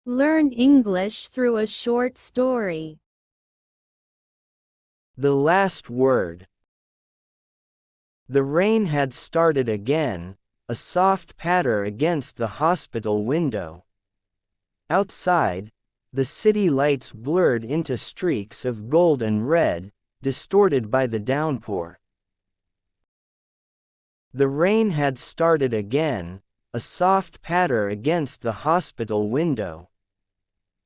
Learn English through a short story. The last word. The rain had started again, a soft patter against the hospital window. Outside, the city lights blurred into streaks of gold and red, distorted by the downpour. The rain had started again, a soft patter against the hospital window.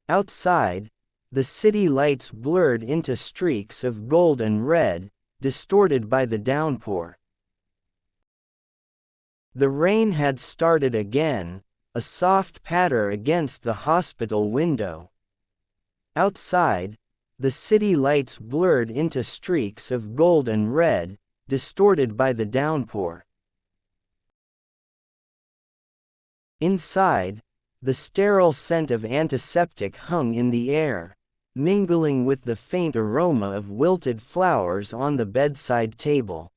Outside, the city lights blurred into streaks of gold and red, distorted by the downpour. The rain had started again, a soft patter against the hospital window. Outside, the city lights blurred into streaks of gold and red, distorted by the downpour. Inside, the sterile scent of antiseptic hung in the air, mingling with the faint aroma of wilted flowers on the bedside table.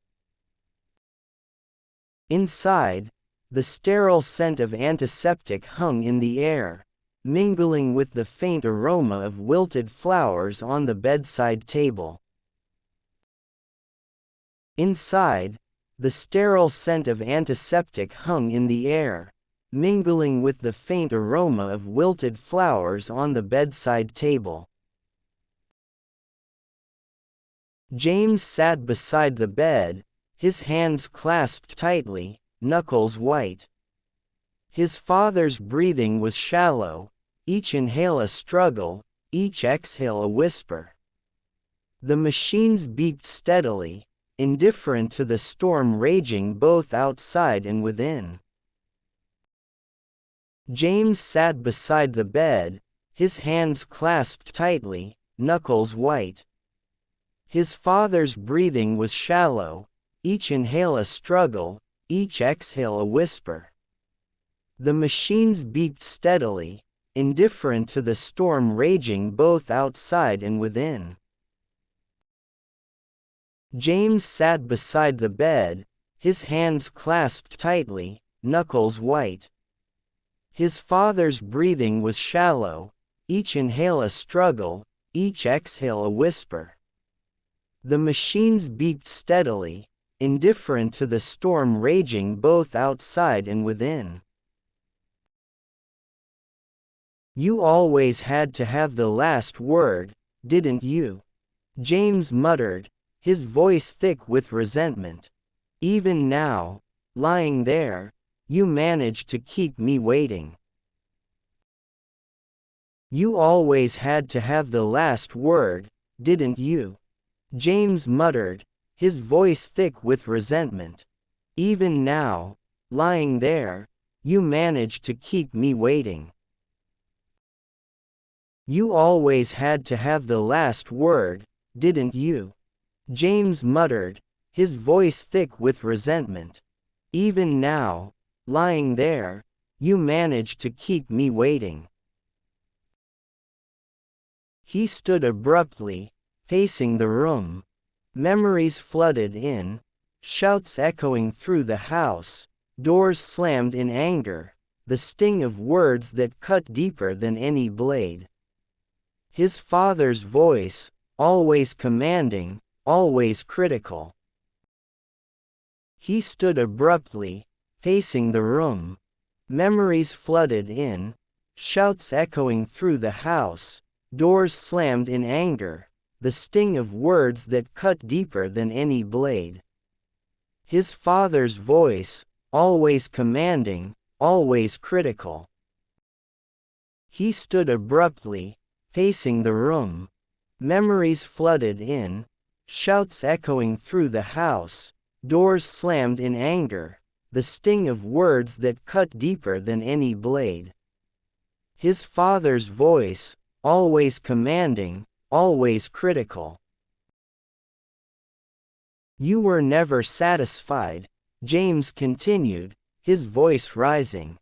Inside, the sterile scent of antiseptic hung in the air, mingling with the faint aroma of wilted flowers on the bedside table. Inside, the sterile scent of antiseptic hung in the air, mingling with the faint aroma of wilted flowers on the bedside table. James sat beside the bed, his hands clasped tightly, knuckles white. His father's breathing was shallow, each inhale a struggle, each exhale a whisper. The machines beeped steadily, indifferent to the storm raging both outside and within. James sat beside the bed, his hands clasped tightly, knuckles white. His father's breathing was shallow, each inhale a struggle, each exhale a whisper. The machines beeped steadily, indifferent to the storm raging both outside and within. James sat beside the bed, his hands clasped tightly, knuckles white. His father's breathing was shallow, each inhale a struggle, each exhale a whisper. The machines beeped steadily, indifferent to the storm raging both outside and within. You always had to have the last word, didn't you? James muttered, his voice thick with resentment. Even now, lying there, you managed to keep me waiting. You always had to have the last word, didn't you? James muttered, his voice thick with resentment. Even now, lying there, you managed to keep me waiting. You always had to have the last word, didn't you? James muttered, his voice thick with resentment. Even now, lying there, you managed to keep me waiting. He stood abruptly, pacing the room. Memories flooded in, shouts echoing through the house, doors slammed in anger, the sting of words that cut deeper than any blade. His father's voice, always commanding, always critical. He stood abruptly, pacing the room. Memories flooded in, shouts echoing through the house, doors slammed in anger, the sting of words that cut deeper than any blade. His father's voice, always commanding, always critical. He stood abruptly, pacing the room. Memories flooded in, shouts echoing through the house, doors slammed in anger, the sting of words that cut deeper than any blade. His father's voice, always commanding, always critical. You were never satisfied, James continued, his voice rising.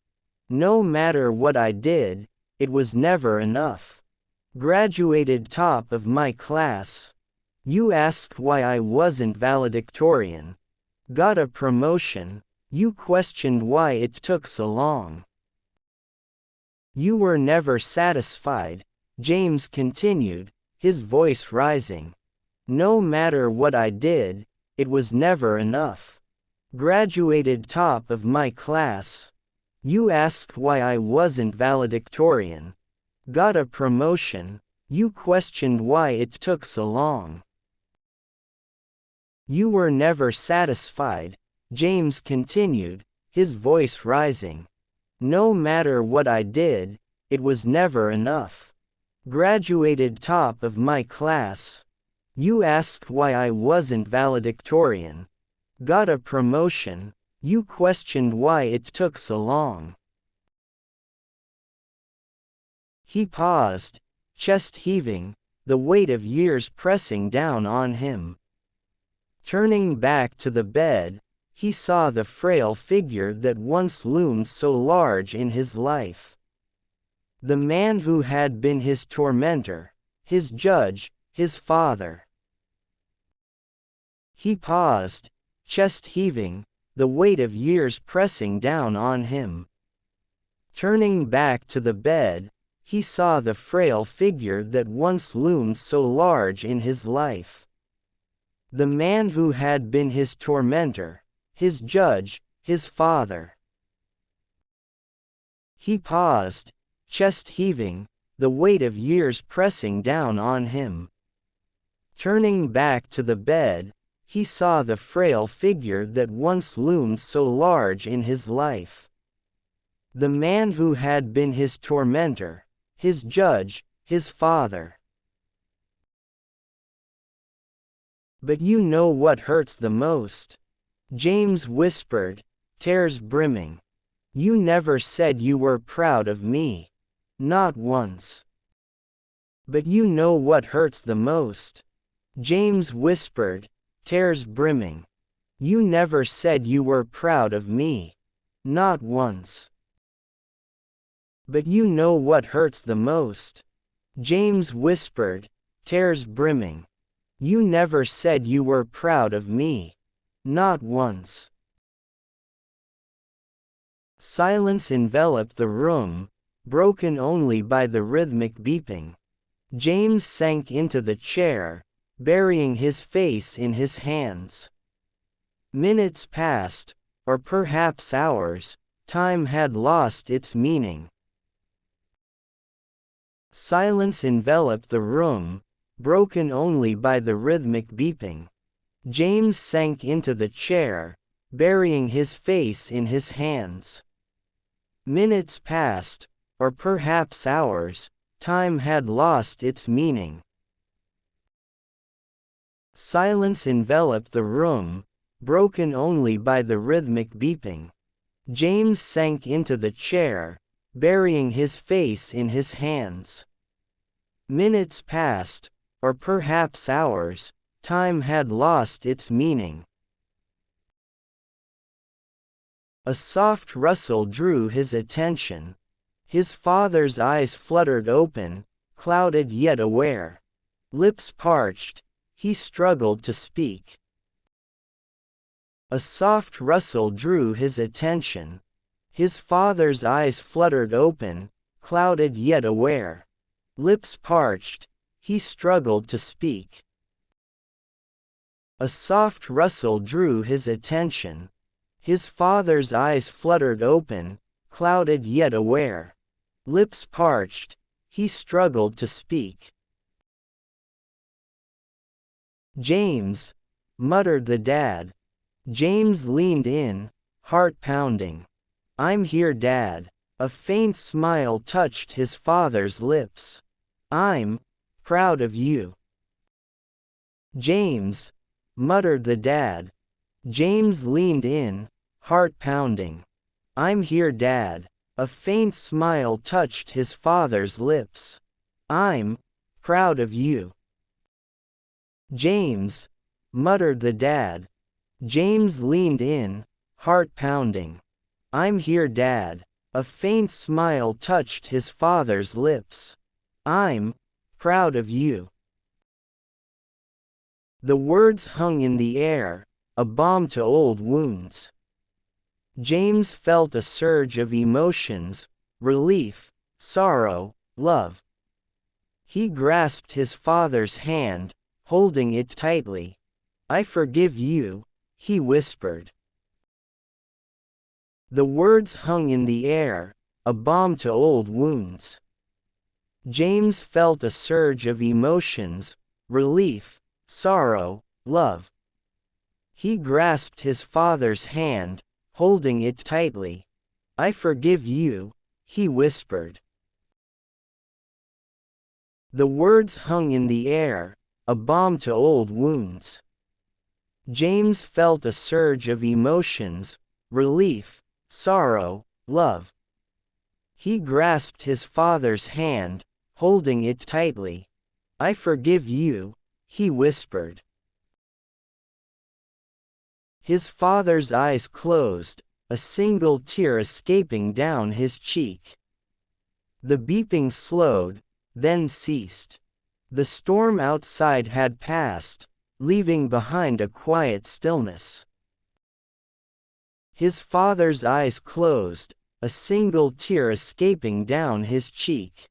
No matter what I did, it was never enough. Graduated top of my class. You asked why I wasn't valedictorian. Got a promotion. You questioned why it took so long. You were never satisfied, James continued, his voice rising. No matter what I did, it was never enough. Graduated top of my class. You asked why I wasn't valedictorian. Got a promotion. You questioned why it took so long. You were never satisfied, James continued, his voice rising. No matter what I did, it was never enough. Graduated top of my class. You asked why I wasn't valedictorian. Got a promotion. You questioned why it took so long. He paused, chest heaving, the weight of years pressing down on him. Turning back to the bed, he saw the frail figure that once loomed so large in his life. The man who had been his tormentor, his judge, his father. He paused, chest heaving, the weight of years pressing down on him. Turning back to the bed, he saw the frail figure that once loomed so large in his life. The man who had been his tormentor, his judge, his father. He paused, chest heaving, the weight of years pressing down on him. Turning back to the bed, he saw the frail figure that once loomed so large in his life. The man who had been his tormentor, his judge, his father. But you know what hurts the most? James whispered, tears brimming. You never said you were proud of me. Not once. But you know what hurts the most? James whispered, tears brimming. You never said you were proud of me. Not once. But you know what hurts the most? James whispered, tears brimming. You never said you were proud of me. Not once. Silence enveloped the room, broken only by the rhythmic beeping. James sank into the chair, burying his face in his hands. Minutes passed, or perhaps hours. Time had lost its meaning. Silence enveloped the room, broken only by the rhythmic beeping. James sank into the chair, burying his face in his hands. Minutes passed, or perhaps hours. Time had lost its meaning. Silence enveloped the room, broken only by the rhythmic beeping. James sank into the chair, burying his face in his hands. Minutes passed, or perhaps hours. Time had lost its meaning. A soft rustle drew his attention. His father's eyes fluttered open, clouded yet aware. Lips parched, he struggled to speak. A soft rustle drew his attention. His father's eyes fluttered open, clouded yet aware. Lips parched, he struggled to speak. A soft rustle drew his attention. His father's eyes fluttered open, clouded yet aware. Lips parched, he struggled to speak. James, muttered the dad. James leaned in, heart pounding. I'm here, Dad. A faint smile touched his father's lips. I'm proud of you. James, muttered the dad. James leaned in, heart pounding. I'm here, Dad. A faint smile touched his father's lips. I'm proud of you. James, muttered the dad. James leaned in, heart pounding. I'm here, Dad. A faint smile touched his father's lips. I'm proud of you. The words hung in the air, a balm to old wounds. James felt a surge of emotions, relief, sorrow, love. He grasped his father's hand, holding it tightly. I forgive you, he whispered. The words hung in the air, a balm to old wounds. James felt a surge of emotions, relief, sorrow, love. He grasped his father's hand, holding it tightly. I forgive you, he whispered. The words hung in the air, a balm to old wounds. James felt a surge of emotions, relief, sorrow, love. He grasped his father's hand, holding it tightly. I forgive you, he whispered. His father's eyes closed, a single tear escaping down his cheek. The beeping slowed, then ceased. The storm outside had passed, leaving behind a quiet stillness. His father's eyes closed, a single tear escaping down his cheek.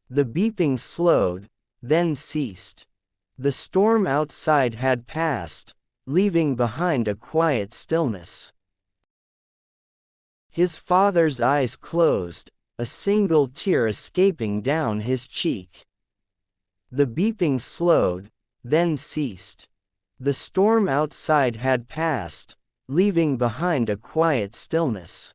The beeping slowed, then ceased. The storm outside had passed, leaving behind a quiet stillness. His father's eyes closed, a single tear escaping down his cheek. The beeping slowed, then ceased. The storm outside had passed, leaving behind a quiet stillness.